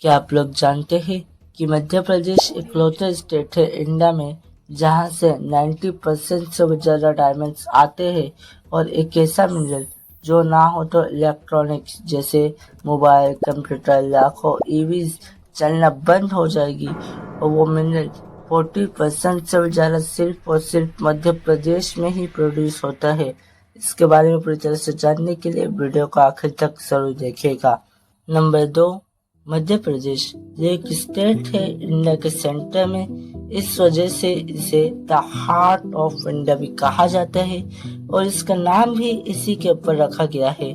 क्या आप लोग जानते हैं कि मध्य प्रदेश इकलौता स्टेट है इंडिया में जहां से 90% से भी ज़्यादा डायमंड्स आते हैं और एक ऐसा मिनरल जो ना हो तो इलेक्ट्रॉनिक्स जैसे मोबाइल, कंप्यूटर, लाखों ईवीज चलना बंद हो जाएगी। और वो मिनरल 40% से भी ज़्यादा सिर्फ और सिर्फ मध्य प्रदेश में ही प्रोड्यूस होता है। इसके बारे में पूरी तरह से जानने के लिए वीडियो को आखिर तक जरूर देखिएगा। नंबर 2, मध्य प्रदेश ये एक स्टेट है इंडिया के सेंटर में। इस वजह से इसे द हार्ट ऑफ इंडिया भी कहा जाता है और इसका नाम भी इसी के ऊपर रखा गया है।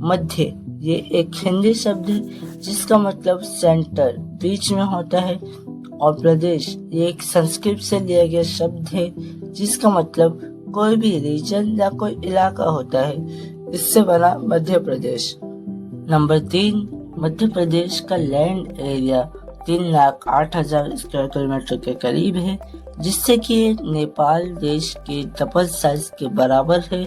मध्य ये एक हिंदी शब्द है जिसका मतलब सेंटर, बीच में होता है। और प्रदेश ये एक संस्कृत से लिया गया शब्द है जिसका मतलब कोई भी रीजन या कोई इलाका होता है। इससे बना मध्य प्रदेश। नंबर 3, मध्य प्रदेश का लैंड एरिया 3,08,000 स्क्वायर किलोमीटर के करीब है, जिससे कि ये नेपाल देश के डबल साइज के बराबर है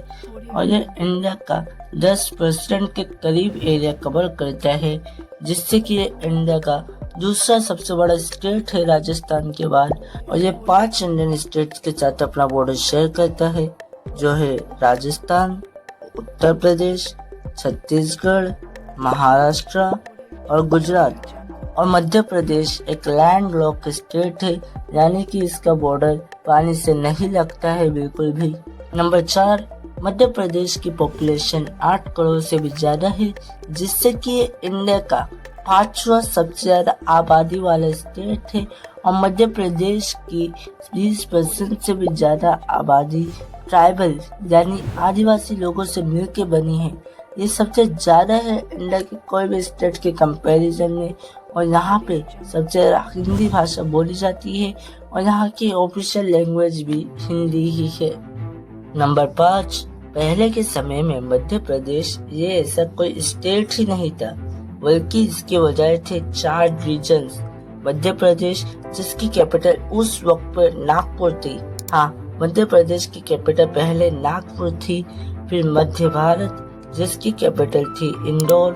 और ये इंडिया का 10% के करीब एरिया कवर करता है, जिससे कि ये इंडिया का दूसरा सबसे बड़ा स्टेट है राजस्थान के बाद। और ये 5 इंडियन स्टेट्स के साथ अपना बॉर्डर शेयर करता है, जो है राजस्थान, उत्तर प्रदेश, छत्तीसगढ़, महाराष्ट्र और गुजरात। और मध्य प्रदेश एक लैंड लॉक स्टेट है, यानी कि इसका बॉर्डर पानी से नहीं लगता है बिल्कुल भी। नंबर 4, मध्य प्रदेश की पॉपुलेशन 8 करोड़ से भी ज्यादा है, जिससे कि ये इंडिया का 5वां सबसे ज्यादा आबादी वाला स्टेट है। और मध्य प्रदेश की 20% से भी ज्यादा आबादी ट्राइबल यानी आदिवासी लोगों से मिलकर बनी है। ये सबसे ज्यादा है इंडिया के कोई भी स्टेट के कंपैरिजन में। और यहाँ पे सबसे ज्यादा हिंदी भाषा बोली जाती है और यहाँ की ऑफिशियल लैंग्वेज भी हिंदी ही है। नंबर 5, पहले के समय में मध्य प्रदेश ये ऐसा कोई स्टेट ही नहीं था, बल्कि इसके बजाय थे 4 रीजन्स। मध्य प्रदेश जिसकी कैपिटल उस वक्त पर नागपुर थी। हाँ, मध्य प्रदेश की कैपिटल पहले नागपुर थी, फिर मध्य भारत जिसकी कैपिटल थी इंदौर,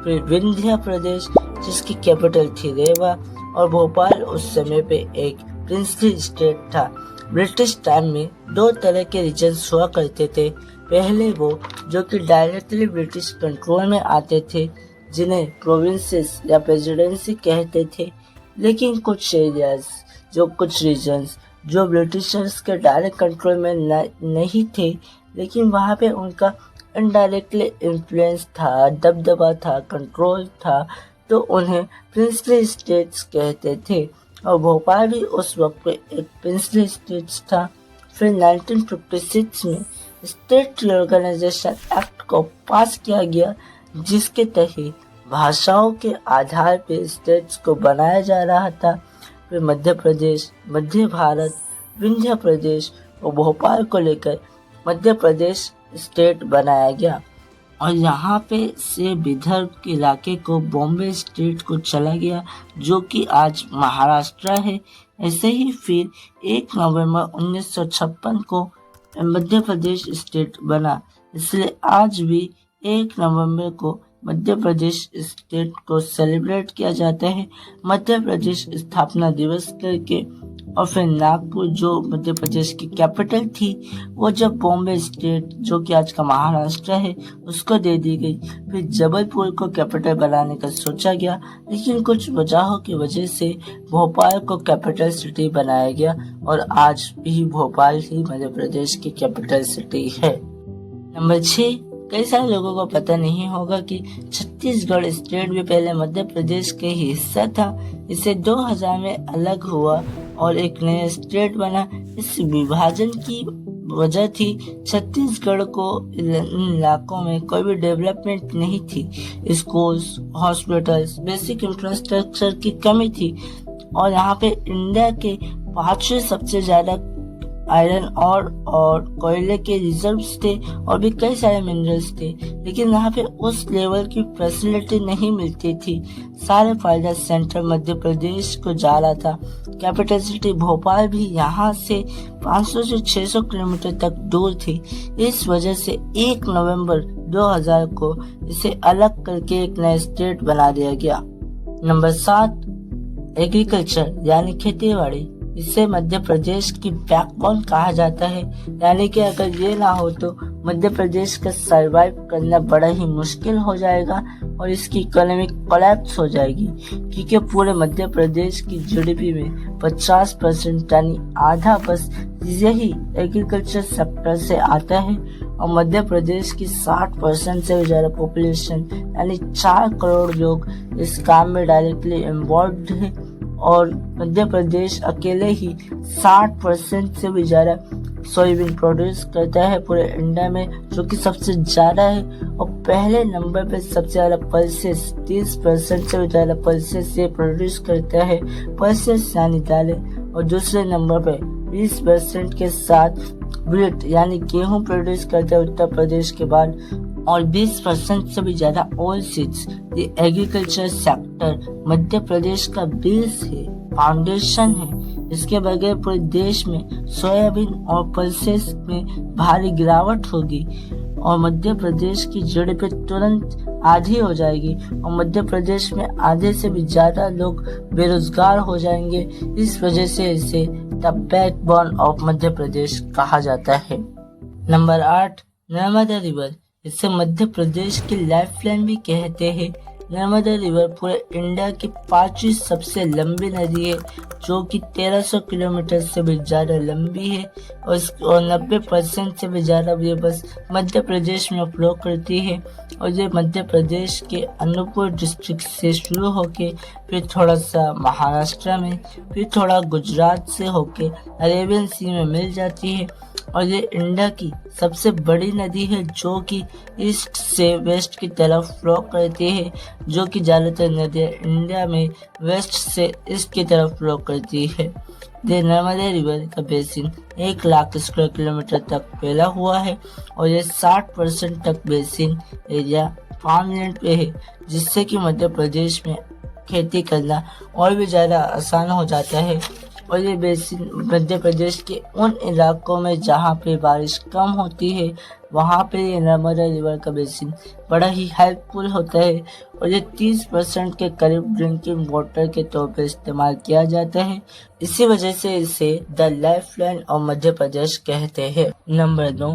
फिर विंध्य प्रदेश जिसकी कैपिटल थी रेवा, और भोपाल उस समय पे एक प्रिंसली स्टेट था। ब्रिटिश टाइम में 2 तरह के रीजन्स हुआ करते थे। पहले वो जो कि डायरेक्टली ब्रिटिश कंट्रोल में आते थे, जिन्हें प्रोविंसेस या प्रेसिडेंसी कहते थे। लेकिन कुछ एरियाज कुछ रीजन्स जो ब्रिटिशर्स के डायरेक्ट कंट्रोल में नहीं थे, लेकिन वहाँ पे उनका इनडायरेक्टली इन्फ्लुएंस था, दबदबा था, कंट्रोल था, तो उन्हें प्रिंसली स्टेट्स कहते थे। और भोपाल भी उस वक्त पे एक प्रिंसली स्टेट्स था। फिर 1956 में स्टेट रिऑर्गेनाइजेशन एक्ट को पास किया गया, जिसके तहत भाषाओं के आधार पर स्टेट्स को बनाया जा रहा था। फिर मध्य प्रदेश, मध्य भारत, विंध्य प्रदेश और भोपाल को लेकर मध्य प्रदेश स्टेट बनाया गया। और यहाँ पे से विदर्भ के इलाके को बॉम्बे स्टेट को चला गया, जो कि आज महाराष्ट्र है। ऐसे ही फिर 1 नवंबर 1956 को मध्य प्रदेश स्टेट बना। इसलिए आज भी 1 नवंबर को मध्य प्रदेश स्टेट को सेलिब्रेट किया जाता है मध्य प्रदेश स्थापना दिवस करके। और फिर नागपुर जो मध्य प्रदेश की कैपिटल थी, वो जब बॉम्बे स्टेट जो कि आज का महाराष्ट्र है उसको दे दी गई। फिर जबलपुर को कैपिटल बनाने का सोचा गया, लेकिन कुछ वजहों की वजह से भोपाल को कैपिटल सिटी बनाया गया और आज भी भोपाल ही मध्य प्रदेश की कैपिटल सिटी है। नंबर 6, कई सारे लोगों को पता नहीं होगा कि छत्तीसगढ़ स्टेट भी पहले मध्य प्रदेश के हिस्सा था। इसे 2000 में अलग हुआ और एक नया स्टेट बना। इस विभाजन की वजह थी छत्तीसगढ़ को इन इलाकों में कोई भी डेवलपमेंट नहीं थी। स्कूल्स, हॉस्पिटल्स, बेसिक इंफ्रास्ट्रक्चर की कमी थी। और यहाँ पे इंडिया के 5वें सबसे ज्यादा आयरन और कोयले के रिजर्व्स थे और भी कई सारे मिनरल्स थे, लेकिन यहाँ पे उस लेवल की फैसिलिटी नहीं मिलती थी। सारे फायदा सेंट्रल मध्य प्रदेश को जा रहा था। कैपिटल सिटी भोपाल भी यहाँ से 500 से 600 किलोमीटर तक दूर थी। इस वजह से 1 नवंबर 2000 को इसे अलग करके एक नया स्टेट बना दिया गया। नंबर 7, एग्रीकल्चर यानी खेती बाड़ी। इसे मध्य प्रदेश की बैकबोन कहा जाता है, यानी कि अगर ये ना हो तो मध्य प्रदेश का सरवाइव करना बड़ा ही मुश्किल हो जाएगा और इसकी इकोनॉमी कोलैप्स हो जाएगी, क्योंकि पूरे मध्य प्रदेश की जीडीपी में 50% यानी आधा बस यही एग्रीकल्चर सेक्टर से आता है और मध्य प्रदेश की 60% से भी ज्यादा पॉपुलेशन यानी 4 करोड़ लोग इस काम में डायरेक्टली इन्वॉल्व है और मध्य प्रदेश अकेले ही 60% से भी ज्यादा सोयाबीन प्रोड्यूस करता है पूरे इंडिया में, जो कि सबसे ज्यादा है। और पहले नंबर पे सबसे ज्यादा पल्सेस 30% से भी ज्यादा पल्सेस ये प्रोड्यूस करता है, पल्सेस यानी दालें। और दूसरे नंबर पे 20% के साथ व्हीट यानी गेहूं प्रोड्यूस करता है उत्तर प्रदेश के बाद, और 20% से भी ज्यादा ऑयल सीड्स। ये एग्रीकल्चर सेक्टर मध्य प्रदेश का बेस है, फाउंडेशन है। इसके बगैर पूरे देश में सोयाबीन और पल्सेस में भारी गिरावट होगी और मध्य प्रदेश की जीडीपी तुरंत आधी हो जाएगी और मध्य प्रदेश में आधे से भी ज्यादा लोग बेरोजगार हो जाएंगे। इस वजह से इसे the backbone of Madhya Pradesh कहा जाता है। Number 8, Narmada river. इसे मध्य प्रदेश की लाइफलाइन भी कहते हैं। नर्मदा रिवर पूरे इंडिया की 5वीं सबसे लंबी नदी है, जो कि 1300 किलोमीटर से भी ज्यादा लंबी है और 90% से भी ज्यादा ये बस मध्य प्रदेश में फ्लो करती है। और ये मध्य प्रदेश के अनूपपुर डिस्ट्रिक्ट से शुरू होके फिर थोड़ा सा महाराष्ट्र में, फिर थोड़ा गुजरात से होके अरेबियन सी में मिल जाती है। और ये इंडिया की सबसे बड़ी नदी है, जो कि ईस्ट से वेस्ट की तरफ फ्लो करती है, जो कि ज्यादातर नदियाँ इंडिया में वेस्ट से ईस्ट की तरफ फ्लो करती है। ये नर्मदा रिवर का बेसिन 1 लाख स्क्वायर किलोमीटर तक फैला हुआ है और ये 60% तक बेसिन एरिया फार्मलैंड पे है, जिससे कि मध्य प्रदेश में खेती करना और भी ज्यादा आसान हो जाता है। और ये बेसिन मध्य प्रदेश के उन इलाकों में जहाँ पे बारिश कम होती है, वहाँ पे ये नर्मदा रिवर का बेसिन बड़ा ही हेल्पफुल होता है और ये 30% के करीब ड्रिंकिंग वाटर के तौर पे इस्तेमाल किया जाता है। इसी वजह से इसे the lifeline of Madhya Pradesh कहते हैं। नंबर 9,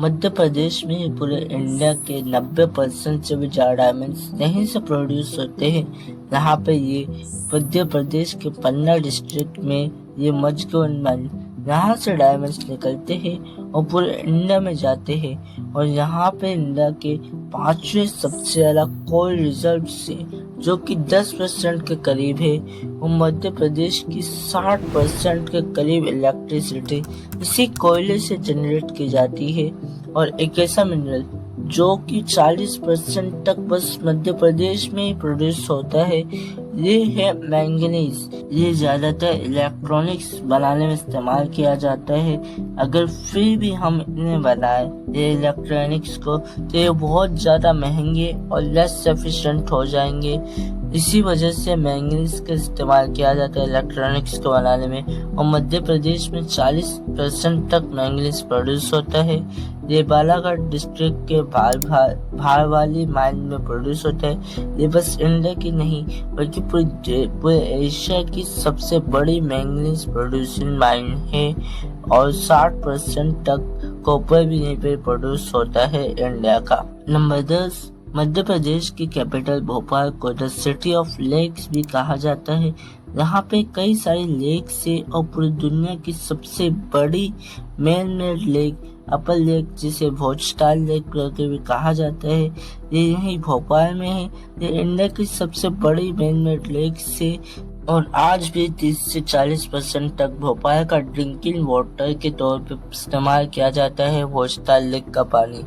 मध्य प्रदेश में पूरे इंडिया के 90% से भी ज्यादा डायमंड्स यहीं से प्रोड्यूस होते हैं। यहाँ पे ये मध्य प्रदेश के पन्ना डिस्ट्रिक्ट में ये मजगौन माइन, यहाँ से डायमंड्स निकलते हैं और पूरे इंडिया में जाते हैं। और यहाँ पे इंडिया के 5वें सबसे ज्यादा कोल रिजर्व से, जो कि 10% के करीब है, और मध्य प्रदेश की 60% के करीब इलेक्ट्रिसिटी इसी कोयले से जनरेट की जाती है। और एक ऐसा मिनरल जो कि 40% तक बस मध्य प्रदेश में ही प्रोड्यूस होता है, ये है मैंगनीज। ये ज्यादातर इलेक्ट्रॉनिक्स बनाने में इस्तेमाल किया जाता है। अगर फिर भी हम इन्हें बनाए ये इलेक्ट्रॉनिक्स को, तो ये बहुत ज्यादा महंगे और लेस एफिशिएंट हो जाएंगे। इसी वजह से मैंगनीज का इस्तेमाल किया जाता है इलेक्ट्रॉनिक्स को बनाने में। और मध्य प्रदेश में 40% तक मैंगनीज प्रोड्यूस होता है। ये बालाघाट डिस्ट्रिक्ट के भारवाली माइन में प्रोड्यूस होता है। ये बस इंडिया की नहीं बल्कि पूरे एशिया की सबसे बड़ी मैंगनीज प्रोड्यूसिंग माइन है और 60% तक कॉपर भी यहीं पे प्रोड्यूस होता है इंडिया का। नंबर 10, मध्य प्रदेश की कैपिटल भोपाल को द सिटी ऑफ लेक्स भी कहा जाता है। यहाँ पे कई सारे लेक्स है और पूरी दुनिया की सबसे बड़ी मैन मेड लेक अपर लेक, जिसे भोजताल लेक करके भी कहा जाता है, ये यही भोपाल में है। ये इंडिया की सबसे बड़ी मैन मेड लेक है और आज भी 30 से 40% तक भोपाल का ड्रिंकिंग वाटर के तौर पे इस्तेमाल किया जाता है भोजताल लेक का पानी।